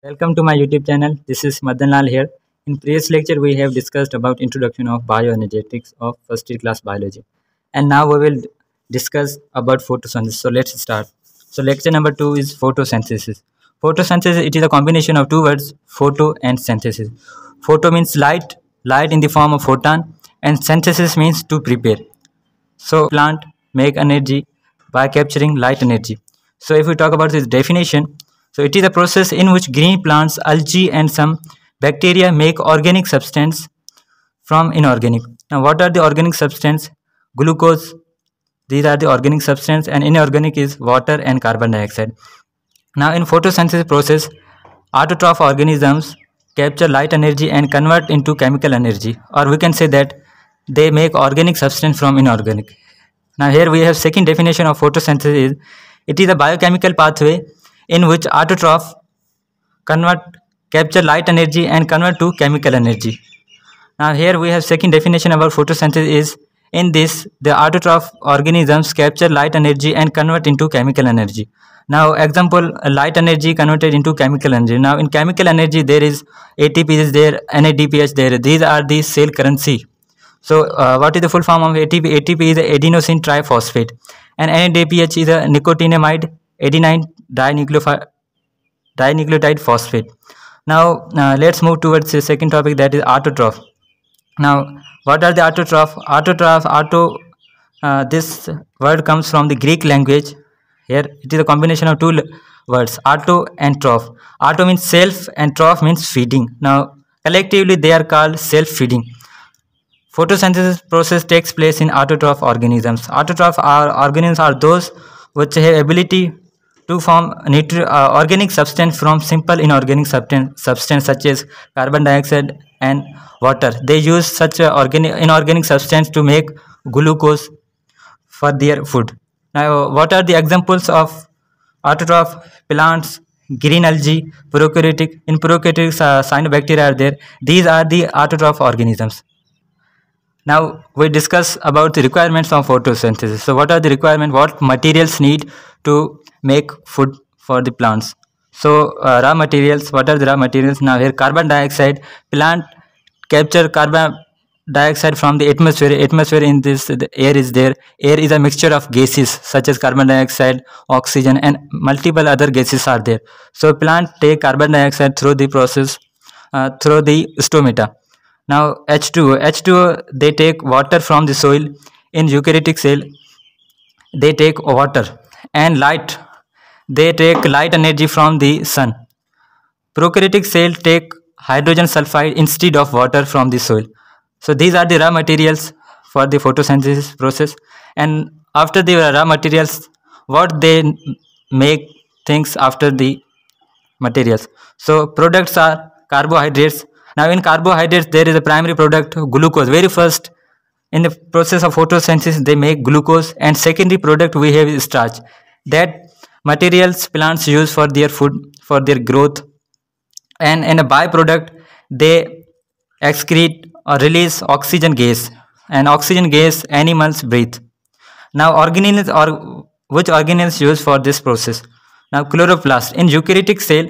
Welcome to my YouTube channel. This is Madan Lal here. In previous lecture, we have discussed about introduction of bioenergetics of first year class biology, and now we will discuss about photosynthesis. So let's start. So lecture number 2 is photosynthesis. Photosynthesis, it is a combination of two words, photo and synthesis. Photo means light in the form of photon, and synthesis means to prepare. So plant make energy by capturing light energy. So if we talk about this definition, so it is a process in which green plants, algae and some bacteria make organic substance from inorganic. Now what are the organic substance? Glucose, these are the organic substance, and inorganic is water and carbon dioxide. Now in photosynthesis process, autotroph organisms capture light energy and convert into chemical energy, or we can say that they make organic substance from inorganic. Now here we have second definition of photosynthesis. It is a biochemical pathway in which autotroph capture light energy and convert to chemical energy. Now here we have second definition about photosynthesis is, in this the autotroph organisms capture light energy and convert into chemical energy. Now example, light energy converted into chemical energy. Now in chemical energy there is ATP is there, NADPH there. These are the cell currency. So what is the full form of ATP? ATP is adenosine triphosphate, and NADPH is a nicotinamide adenine dinucleotide phosphate. Now let's move towards the second topic, that is autotroph. Now what are the autotroph? This word comes from the Greek language. Here it is a combination of two words, auto and troph. Auto means self and troph means feeding. Now collectively they are called self-feeding. Photosynthesis process takes place in autotroph organisms. Autotroph organisms are those which have ability to form organic substance from simple inorganic substance such as carbon dioxide and water. They use such inorganic substance to make glucose for their food. Now, what are the examples of autotroph? Plants, green algae, prokaryotic. In prokaryotic, cyanobacteria are there. These are the autotroph organisms. Now we discuss about the requirements of photosynthesis. So what are the requirements? What materials need to make food for the plants? So raw materials. What are the raw materials? Now here carbon dioxide. Plant capture carbon dioxide from the atmosphere. Atmosphere, in this the air is there. Air is a mixture of gases such as carbon dioxide, oxygen, and multiple other gases are there. So plant take carbon dioxide through the process, through the stomata. Now H2O, they take water from the soil. In eukaryotic cell they take water, and light, they take light energy from the sun. Prokaryotic cell take hydrogen sulfide instead of water from the soil. So these are the raw materials for the photosynthesis process. And after the raw materials, what they make things after the materials? So products are carbohydrates. Now in carbohydrates there is a primary product, glucose. Very first in the process of photosynthesis they make glucose, and secondary product we have is starch. That materials plants use for their food, for their growth, and in a byproduct they excrete or release oxygen gas, and oxygen gas animals breathe. Now organelles, or which organelles used for this process? Now chloroplast. In eukaryotic cell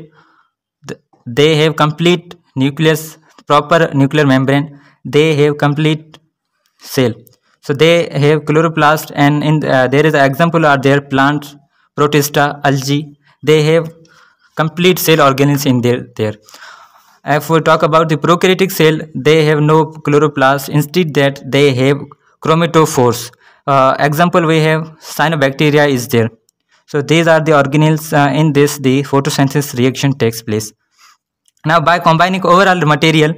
they have complete nucleus, proper nuclear membrane. They have complete cell. So they have chloroplast, and in there is an example are there plants, protista, algae. They have complete cell organelles in there. If we talk about the prokaryotic cell, they have no chloroplast. Instead that they have chromatophores. Example we have cyanobacteria is there. So these are the organelles. In this the photosynthesis reaction takes place. Now by combining overall material,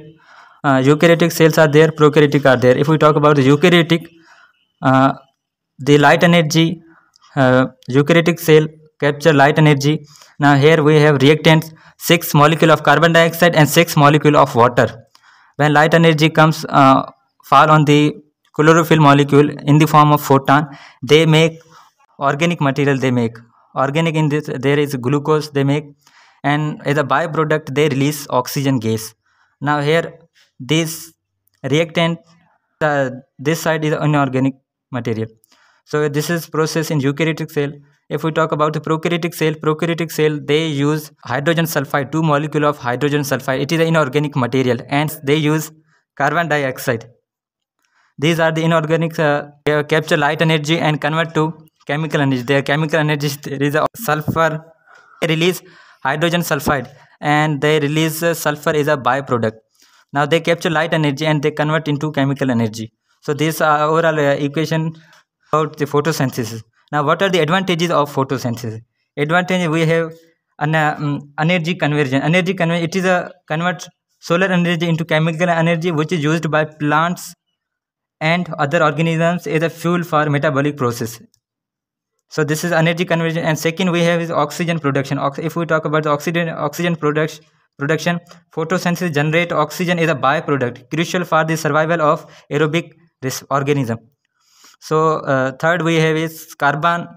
eukaryotic cells are there, prokaryotic are there. If we talk about the eukaryotic, the light energy, eukaryotic cell capture light energy. Now here we have reactants, 6 molecule of carbon dioxide and 6 molecule of water. When light energy comes fall on the chlorophyll molecule in the form of photon, they make organic material. They make organic. In this there is glucose they make, and as a byproduct they release oxygen gas. Now here this reactant, this side is inorganic material. So this is process in eukaryotic cell. If we talk about the prokaryotic cell, they use hydrogen sulfide, 2 molecule of hydrogen sulfide. It is an inorganic material, and they use carbon dioxide. These are the inorganic, they capture light energy and convert to chemical energy. Their chemical energy is sulfur. They release hydrogen sulfide, and they release sulfur is a byproduct. Now they capture light energy and they convert into chemical energy. So this overall equation about the photosynthesis. Now what are the advantages of photosynthesis? Advantage, we have an energy conversion. It is a convert solar energy into chemical energy, which is used by plants and other organisms as a fuel for metabolic process. So this is energy conversion. And second, we have is oxygen production. If we talk about the oxygen production, photosynthesis generate oxygen is a byproduct crucial for the survival of aerobic organism. So third, we have is carbon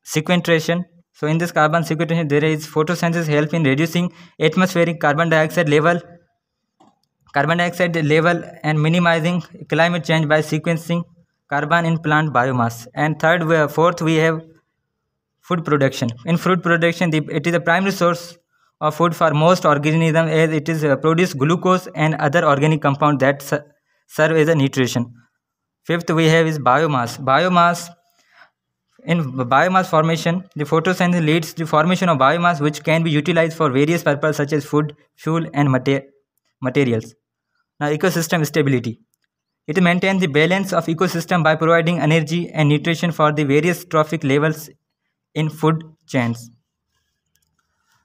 sequestration. So in this carbon sequestration, there is photosynthesis help in reducing atmospheric carbon dioxide level and minimizing climate change by sequencing carbon in plant biomass. And fourth, we have food production. In food production, it is a primary source of food for most organisms, as it is produce glucose and other organic compounds that serve as a nutrition. Fifth, we have is biomass. In biomass formation, the photosynthesis leads to formation of biomass, which can be utilized for various purposes such as food, fuel, and materials. Now, ecosystem stability. It maintains the balance of ecosystem by providing energy and nutrition for the various trophic levels in food chains.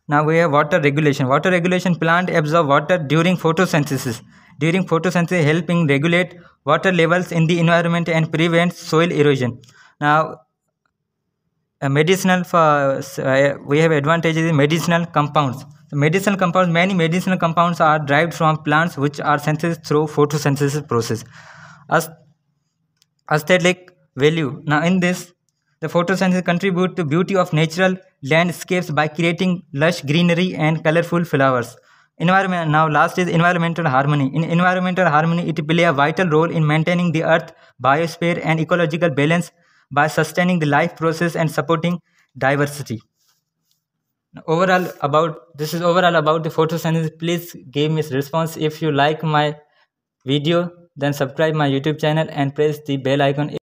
Now we have water regulation. Water regulation, plant absorb water during photosynthesis. Helping regulate water levels in the environment and prevent soil erosion. Now, we have advantages in medicinal compounds. Many medicinal compounds are derived from plants, which are synthesized through photosynthesis process. Aesthetic value. Now in this, the photosynthesis contribute to beauty of natural landscapes by creating lush greenery and colorful flowers. Now last is environmental harmony. In environmental harmony, it plays a vital role in maintaining the earth biosphere and ecological balance by sustaining the life process and supporting diversity. This is overall about the photosynthesis. Please give me a response. If you like my video, then subscribe my YouTube channel and press the bell icon.